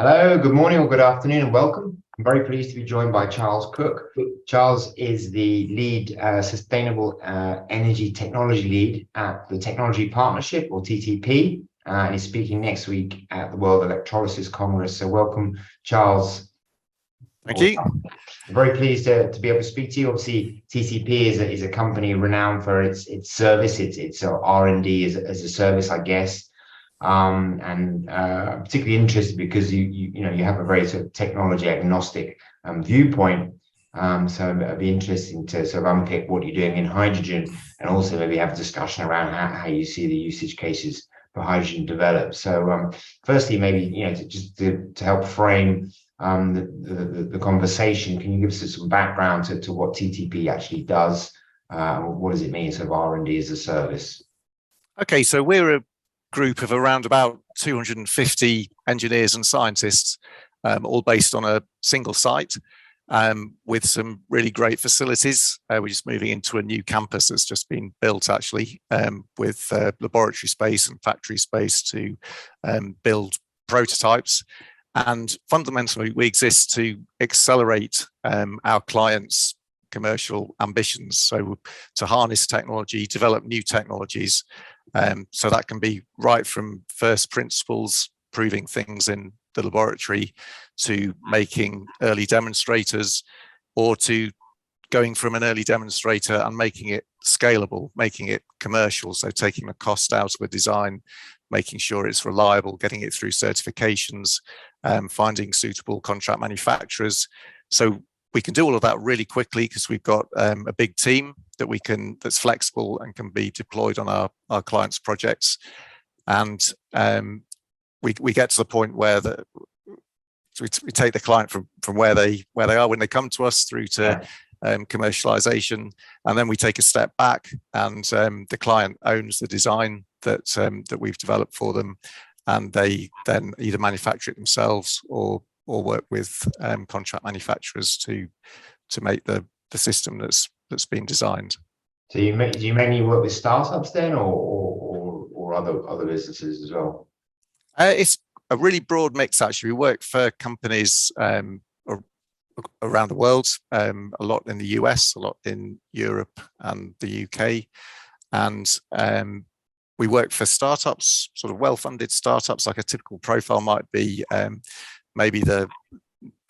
Hello, good morning or good afternoon and welcome. I'm very pleased to be joined by Charles Cooke. Charles is the lead sustainable energy technology lead at the Technology Partnership, or TTP, and he's speaking next week at the World Electrolysis Congress. So welcome, Charles. Thank you. I'm very pleased to be able to speak to you. Obviously, TTP is a company renowned for its service, its R&D as a service, I guess. Particularly interested because you have a very sort of technology agnostic viewpoint. So it'd be interesting to sort of unpick what you're doing in hydrogen, and also maybe have a discussion around how you see the usage cases for hydrogen develop. So firstly, maybe to help frame the conversation, can you give us some background to what TTP actually does? What does it mean, sort of R&D as a service? Okay, so we're a group of around about 250 engineers and scientists, all based on a single site, with some really great facilities. We're just moving into a new campus that's just been built, actually, with laboratory space and factory space to build prototypes. And fundamentally, we exist to accelerate our clients' commercial ambitions. So to harness technology, develop new technologies. So that can be right from first principles, proving things in the laboratory, to making early demonstrators, or to going from an early demonstrator and making it scalable, making it commercial. So taking the cost out of a design, making sure it's reliable, getting it through certifications, finding suitable contract manufacturers. So we can do all of that really quickly because we've got a big team that's flexible and can be deployed on our clients' projects. And we get to the point where we take the client from where they are when they come to us through to commercialization, and then we take a step back, and the client owns the design that we've developed for them, and they then either manufacture it themselves or work with contract manufacturers to make the system that's been designed. So do you mainly work with startups then, or other businesses as well? It's a really broad mix, actually. We work for companies around the world, a lot in the US, a lot in Europe and the UK, and we work for startups, sort of well-funded startups. Like a typical profile might be maybe the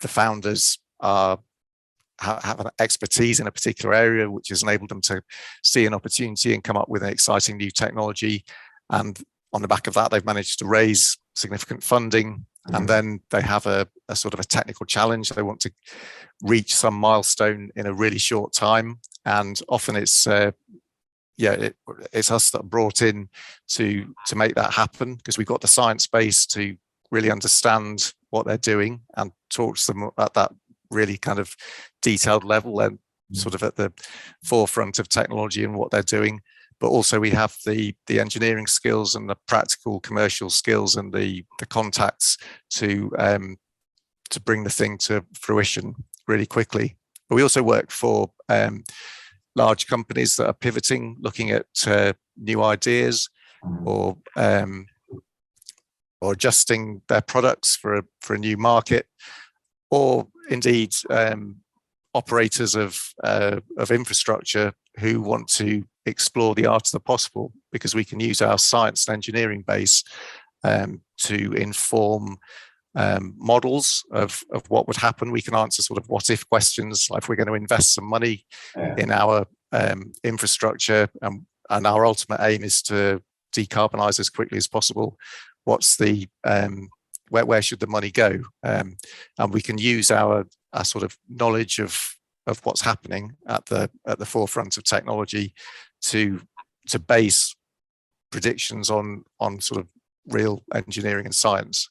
founders have an expertise in a particular area, which has enabled them to see an opportunity and come up with an exciting new technology. And on the back of that, they've managed to raise significant funding. And then they have a sort of a technical challenge. They want to reach some milestone in a really short time. And often it's us that are brought in to make that happen, because we've got the science base to really understand what they're doing and talk to them at that really kind of detailed level and sort of at the forefront of technology and what they're doing. But also we have the engineering skills and the practical commercial skills and the contacts to bring the thing to fruition really quickly. But we also work for large companies that are pivoting, looking at new ideas, or adjusting their products for a new market, or indeed operators of infrastructure who want to explore the art of the possible, because we can use our science and engineering base to inform models of what would happen. We can answer sort of what if questions, like if we're going to invest some money in our infrastructure, and our ultimate aim is to decarbonize as quickly as possible. What's the where should the money go? And we can use our sort of knowledge of what's happening at the forefront of technology to base predictions on sort of real engineering and science.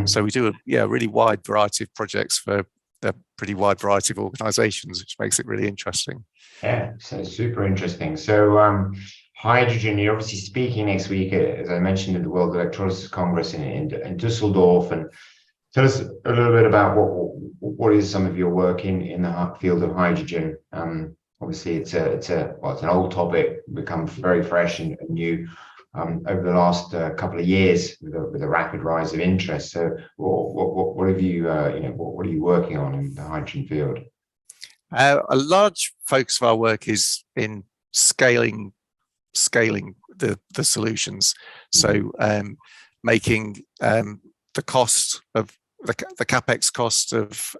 So we do a really wide variety of projects for a pretty wide variety of organizations, which makes it really interesting. Yeah, so super interesting. So hydrogen, you're obviously speaking next week, as I mentioned, at the World Electrolysis Congress in Dusseldorf. And tell us a little bit about what is some of your work in the field of hydrogen. Obviously, it's an old topic, become very fresh and new. over the last couple of years with a rapid rise of interest. So what have you, what are you working on in the hydrogen field? A large focus of our work is in scaling the solutions. So making the cost of the capex cost of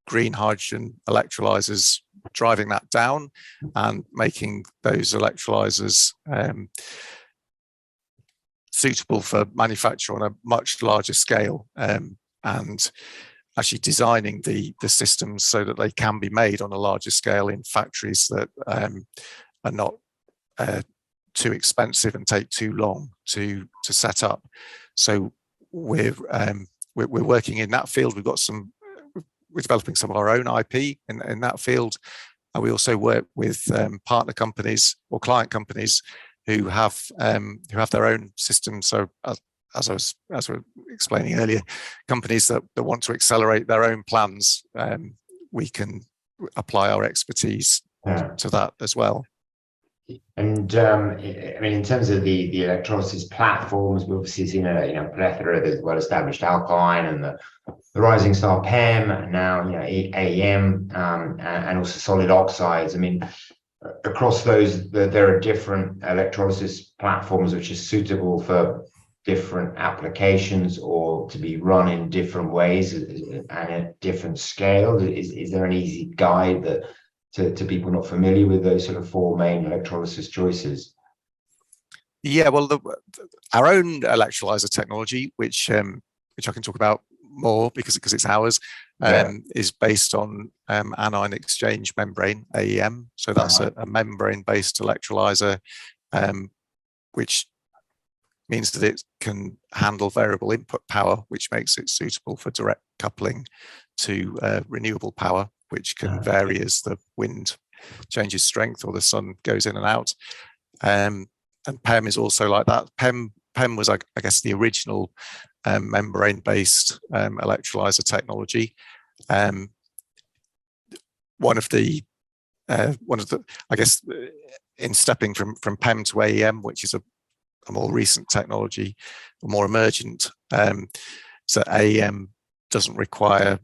green hydrogen electrolyzers, driving that down and making those electrolyzers suitable for manufacture on a much larger scale, and actually designing the systems so that they can be made on a larger scale in factories that are not too expensive and take too long to set up. So we're working in that field. We're developing some of our own IP in that field, and we also work with partner companies or client companies who have their own systems. So as we were explaining earlier, companies that want to accelerate their own plans, we can apply our expertise to that as well. And I mean, in terms of the electrolysis platforms, we've obviously seen a plethora. There's well-established alkaline and the rising star PEM, and now AEM, and also solid oxides. I mean, across those, there are different electrolysis platforms which are suitable for different applications or to be run in different ways and at different scales. Is there an easy guide that to people not familiar with those sort of four main electrolysis choices? Yeah, well, our own electrolyzer technology, which I can talk about more because it's ours, is based on anion exchange membrane, AEM. So that's a membrane-based electrolyzer, which means that it can handle variable input power, which makes it suitable for direct coupling to renewable power, which can vary as the wind changes strength or the sun goes in and out. And PEM is also like that. PEM was, I guess, the original membrane-based electrolyzer technology. One of the, I guess, in stepping from PEM to AEM, which is a more recent technology, more emergent. So AEM doesn't require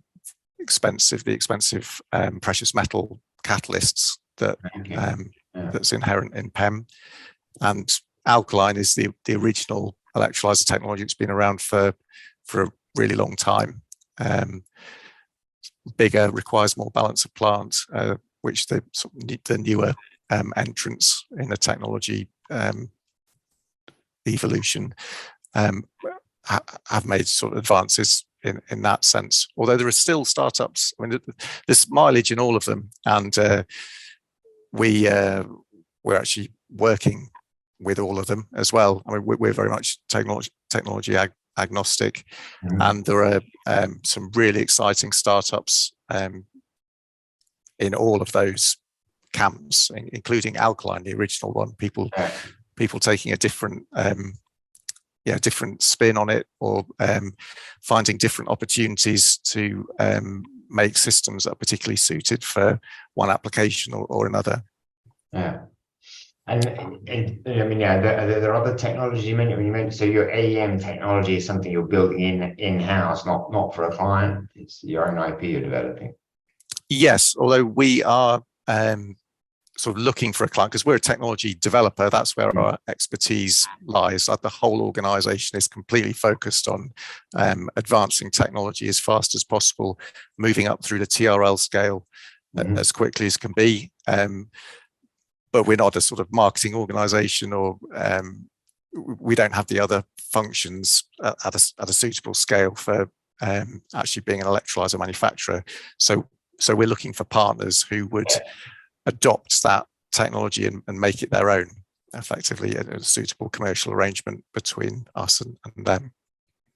the expensive precious metal catalysts that that's inherent in PEM. And alkaline is the original electrolyzer technology. It's been around for a really long time. Bigger, requires more balance of plant, which the newer entrants in the technology evolution have made sort of advances in that sense. Although there are still startups. I mean, there's mileage in all of them, and we're actually working with all of them as well. I mean, we're very much technology agnostic, and there are some really exciting startups in all of those camps, including alkaline, the original one. People taking a different different spin on it, or finding different opportunities to make systems that are particularly suited for one application or another. Yeah. And I mean, there are other technologies you mentioned. So your AEM technology is something you're building in-house, not for a client. It's your own IP you're developing. Yes, although we are sort of looking for a client, because we're a technology developer. That's where our expertise lies. The whole organization is completely focused on advancing technology as fast as possible, moving up through the TRL scale as quickly as can be. But we're not a sort of marketing organization, or we don't have the other functions at a suitable scale for actually being an electrolyzer manufacturer. So we're looking for partners who would adopt that technology and make it their own, effectively a suitable commercial arrangement between us and them.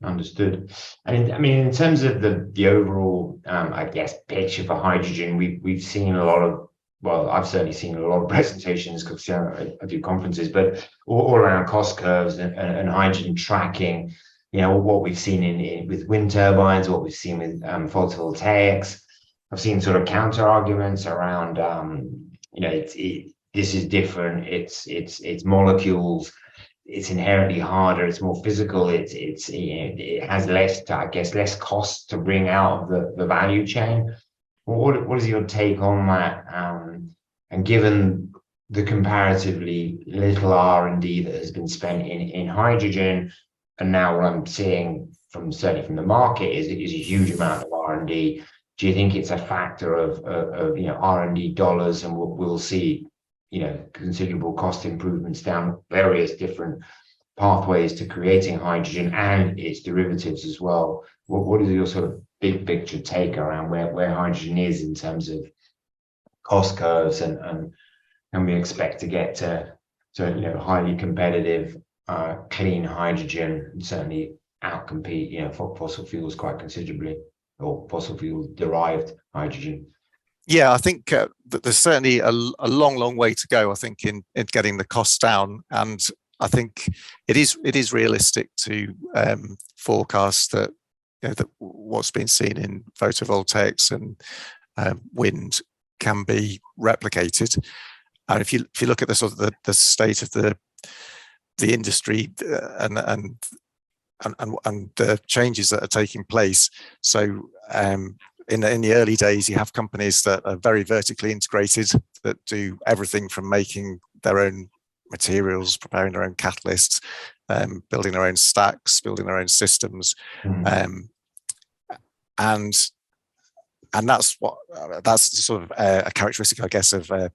Understood. And I mean, in terms of the overall, I guess, picture for hydrogen, we've seen a lot of, well, I've certainly seen a lot of presentations because I do conferences, but all around cost curves and hydrogen tracking. What we've seen with wind turbines, what we've seen with photovoltaics. I've seen sort of counter arguments around, this is different. It's molecules. it's inherently harder. It's more physical. It's it has less, I guess, less cost to bring out of the value chain. What is your take on that? And given the comparatively little R&D that has been spent in hydrogen, and now what I'm seeing from certainly from the market is a huge amount of R&D. Do you think it's a factor of R&D dollars, and we'll see considerable cost improvements down various different pathways to creating hydrogen and its derivatives as well? What is your sort of big picture take around where hydrogen is in terms of cost curves, and can we expect to get to highly competitive clean hydrogen, and certainly outcompete fossil fuels quite considerably, or fossil fuel derived hydrogen? Yeah, I think that there's certainly a long way to go, I think, in getting the costs down. And I think it is realistic to forecast that that what's been seen in photovoltaics and wind can be replicated. And if you look at the sort of the state of the industry and the changes that are taking place, so in the early days, you have companies that are very vertically integrated, that do everything from making their own materials, preparing their own catalysts, building their own stacks, building their own systems, and that's sort of a characteristic, I guess, of a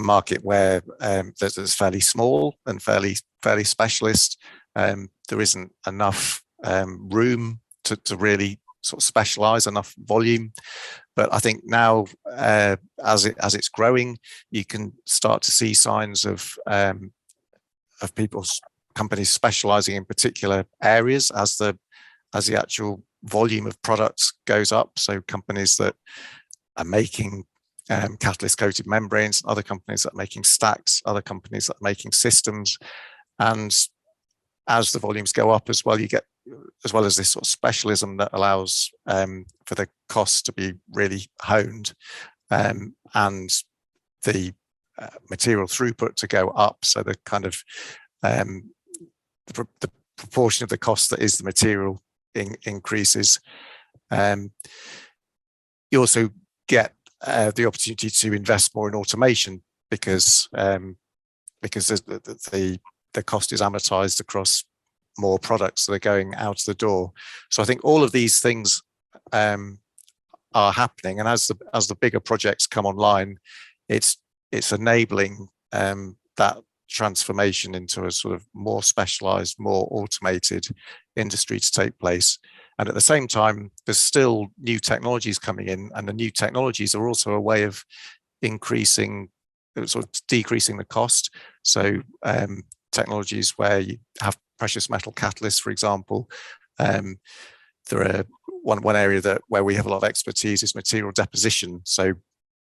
market where that's fairly small and fairly specialist. There isn't enough room to really sort of specialize, enough volume. But I think now, as it's growing, you can start to see signs of companies specializing in particular areas as the actual volume of products goes up. So companies that are making catalyst coated membranes, other companies that are making stacks, other companies that are making systems. And as the volumes go up as well, you get, as well as this sort of specialism that allows for the costs to be really honed, and the material throughput to go up. So the kind of the proportion of the cost that is the material increases. You also get the opportunity to invest more in automation because the cost is amortized across more products that are going out the door. So I think all of these things are happening, and as the bigger projects come online, it's enabling that transformation into a sort of more specialized, more automated industry to take place. And at the same time, there's still new technologies coming in, and the new technologies are also a way of decreasing the cost. So technologies where you have precious metal catalysts, for example, there are one area where we have a lot of expertise is material deposition. So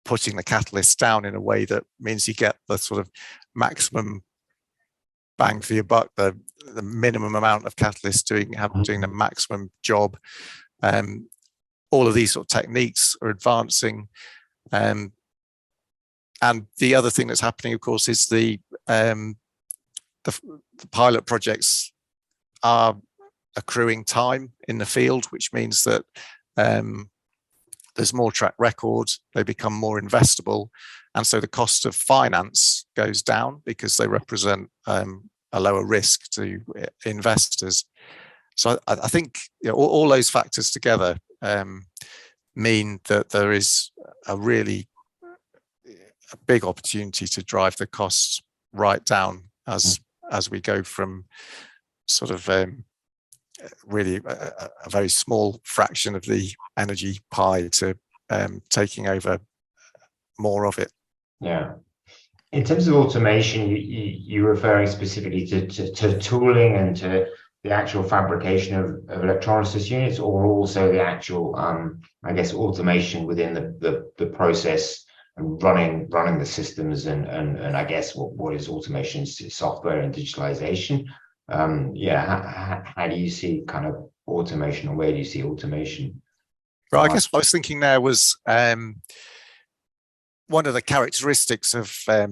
putting the catalyst down in a way that means you get the sort of maximum bang for your buck, the minimum amount of catalyst doing the maximum job. All of these sort of techniques are advancing. And the other thing that's happening, of course, is the pilot projects are accruing time in the field, which means that there's more track record, they become more investable, and so the cost of finance goes down because they represent a lower risk to investors. So I think all those factors together mean that there is a really big opportunity to drive the costs right down as we go from sort of really a very small fraction of the energy pie to taking over more of it. Yeah. In terms of automation, you're referring specifically to tooling and to the actual fabrication of electrolysis units, or also the actual, I guess, automation within the process and running the systems, and I guess what is automation? Software and digitalization. How do you see kind of automation, or where do you see automation? Right, I guess what I was thinking there was one of the characteristics of a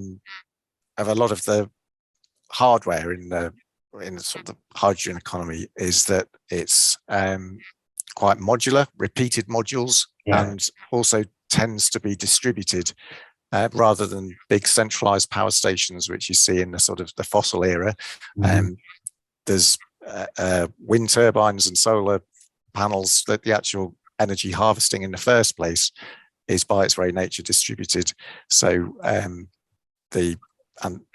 lot of the hardware in the in the sort of the hydrogen economy is that it's quite modular, repeated modules, and also tends to be distributed rather than big centralized power stations, which you see in the sort of the fossil era. There's wind turbines and solar panels, that the actual energy harvesting in the first place is by its very nature distributed. So the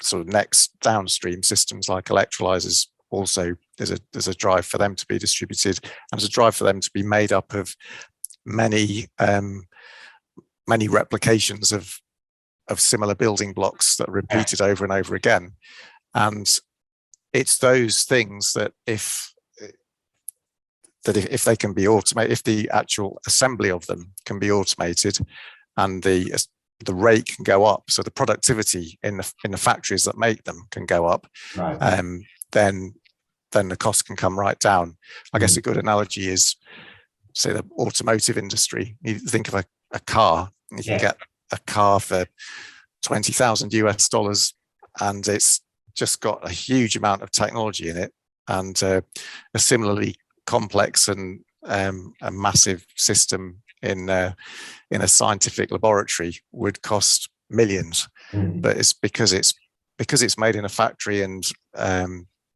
sort of next downstream systems like electrolyzers, also there's a drive for them to be distributed, and there's a drive for them to be made up of many many replications of similar building blocks that are repeated over and over again. And it's those things that if they can be automated, if the actual assembly of them can be automated and the rate can go up, so the productivity in the factories that make them can go up, then the cost can come right down. I guess a good analogy is, say, the automotive industry. You think of a car, you can get a car for $20,000 and it's just got a huge amount of technology in it, and a similarly complex and a massive system in a scientific laboratory would cost millions. But it's because it's made in a factory, and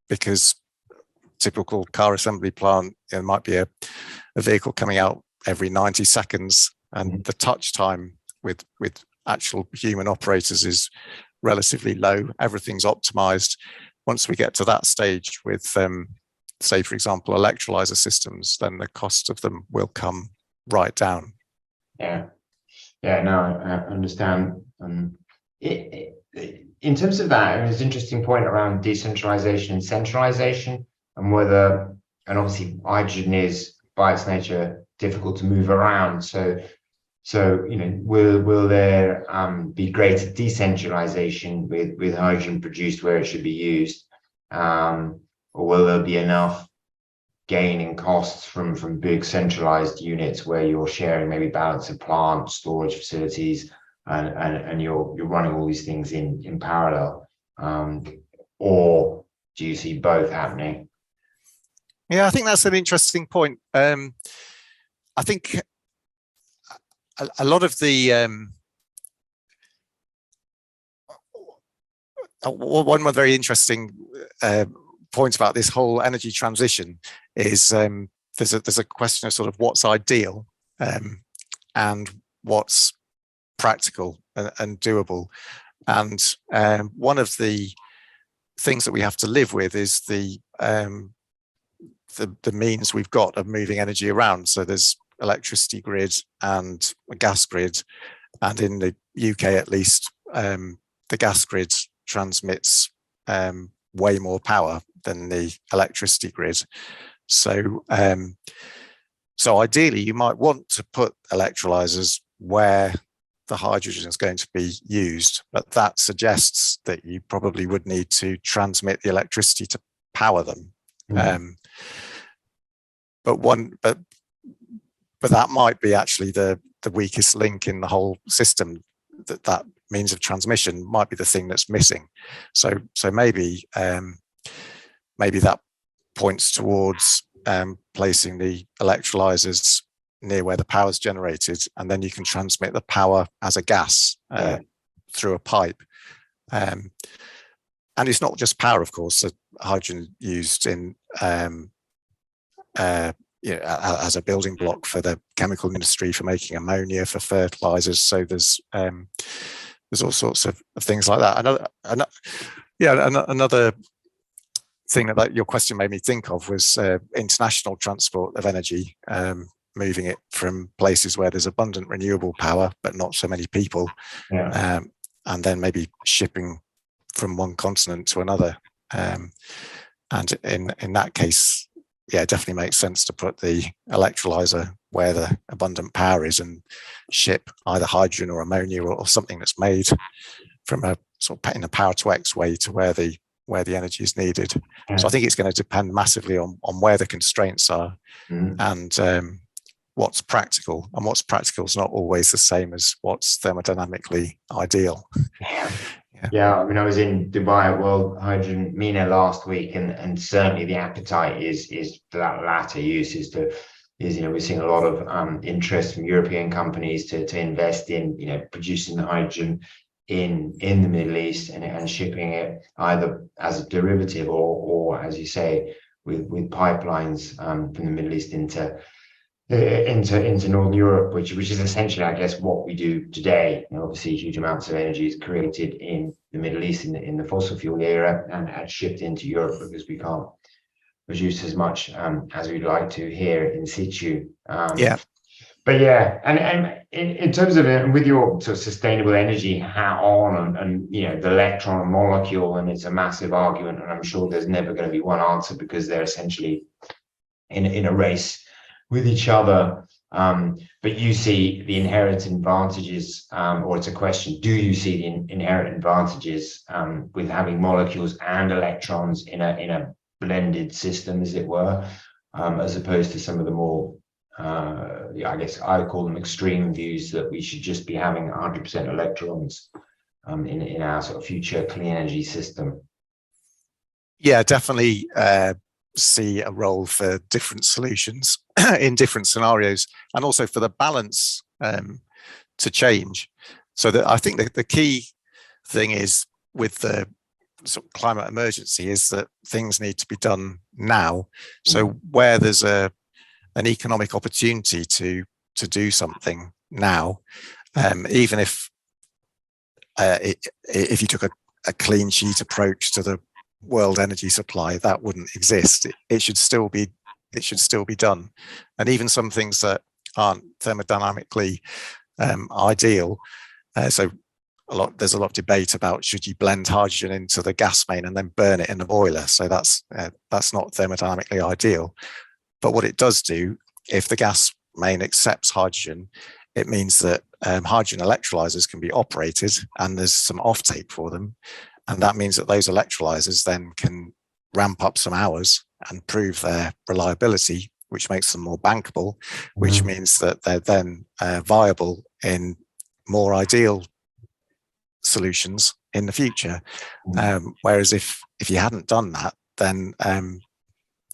because typical car assembly plant, it might be a vehicle coming out every 90 seconds, and the touch time with actual human operators is relatively low. Everything's optimized. Once we get to that stage with say, for example, electrolyzer systems, then the cost of them will come right down. No, I understand. In terms of that, there's an interesting point around decentralization and centralization, and obviously hydrogen is by its nature difficult to move around. So will there be greater decentralization with hydrogen produced where it should be used, or will there be enough gain in costs from big centralized units where you're sharing maybe balance of plant, storage facilities, and you're running all these things in parallel, or do you see both happening? Yeah, I think that's an interesting point. I think a lot of the one very interesting point about this whole energy transition is there's a question of sort of what's ideal and what's practical and doable. And one of the things that we have to live with is the means we've got of moving energy around. So there's electricity grid and a gas grid, and in the UK at least, the gas grid transmits way more power than the electricity grid. So ideally you might want to put electrolyzers where the hydrogen is going to be used, but that suggests that you probably would need to transmit the electricity to power them. But that might be actually the weakest link in the whole system. That means of transmission might be the thing that's missing. So maybe that points towards placing the electrolyzers near where the power is generated, and then you can transmit the power as a gas through a pipe. And it's not just power, of course. So hydrogen used in as a building block for the chemical industry, for making ammonia, for fertilizers. So there's all sorts of things like that. Another thing that your question made me think of was international transport of energy, moving it from places where there's abundant renewable power but not so many people, and then maybe shipping from one continent to another. And in that case, it definitely makes sense to put the electrolyzer where the abundant power is and ship either hydrogen or ammonia or something that's made from a sort of in a power to X way to where the energy is needed. So I think it's going to depend massively on where the constraints are and what's practical. And what's practical is not always the same as what's thermodynamically ideal. Yeah, I mean, I was in Dubai at World Hydrogen MENA last week, and certainly the appetite is that latter use we're seeing a lot of interest from European companies to invest in producing the hydrogen in the Middle East and shipping it either as a derivative or as you say with pipelines from the Middle East into Northern Europe, which is essentially, I guess, what we do today. Obviously, huge amounts of energy is created in the Middle East in the fossil fuel era and shipped into Europe because we can't produce as much as we'd like to here in situ. But yeah, and in terms of with your sort of sustainable energy hat on and the electron molecule, and it's a massive argument, and I'm sure there's never going to be one answer because they're essentially in a race with each other. But you see the inherent advantages, or it's a question, do you see the inherent advantages with having molecules and electrons in a blended system, as it were, as opposed to some of the more, I guess I call them extreme views that we should just be having 100% electrons in our sort of future clean energy system? Yeah, definitely see a role for different solutions in different scenarios, and also for the balance to change. So that I think the key thing is with the sort of climate emergency is that things need to be done now. So where there's an economic opportunity to do something now, even if you took a clean sheet approach to the world energy supply, that wouldn't exist. It should still be done. And even some things that aren't thermodynamically ideal. So there's a lot of debate about should you blend hydrogen into the gas main and then burn it in the boiler. So that's not thermodynamically ideal. But what it does do, if the gas main accepts hydrogen, it means that hydrogen electrolyzers can be operated and there's some offtake for them. And that means that those electrolyzers then can ramp up some hours and prove their reliability, which makes them more bankable, which means that they're then viable in more ideal solutions in the future. Whereas if you hadn't done that, then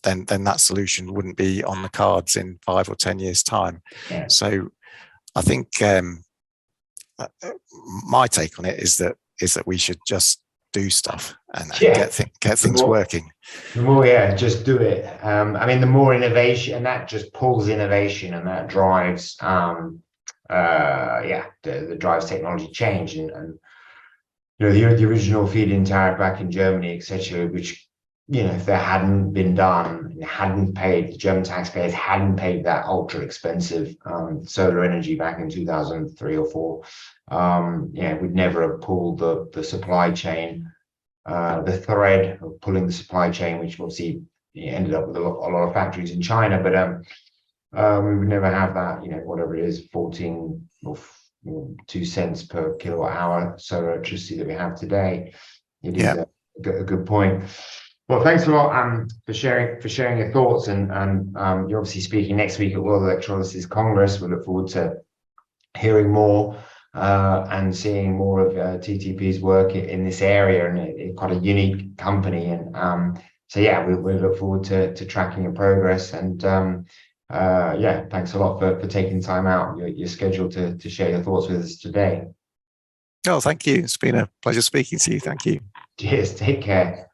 that solution wouldn't be on the cards in 5 or 10 years' time. Yeah. So I think my take on it is that we should just do stuff and get things working. The more, just do it. I mean, the more innovation, and that just pulls innovation, and that drives, that drives technology change, and the original feed-in tariff back in Germany, etc., which if that hadn't been done, the German taxpayers hadn't paid that ultra expensive solar energy back in 2003 or 4, we'd never have pulled the supply chain, the thread of pulling the supply chain, which obviously ended up with a lot of factories in China, but we would never have that, whatever it is, 14 or 2 cents per kilowatt hour solar electricity that we have today. It is a good point. Well, thanks a lot for sharing your thoughts, and you're obviously speaking next week at World Electrolysis Congress. We look forward to hearing more and seeing more of TTP's work in this area, and it's quite a unique company. And we look forward to tracking your progress. And thanks a lot for taking time out your schedule to share your thoughts with us today. Oh, thank you. It's been a pleasure speaking to you. Thank you. Cheers. Take care.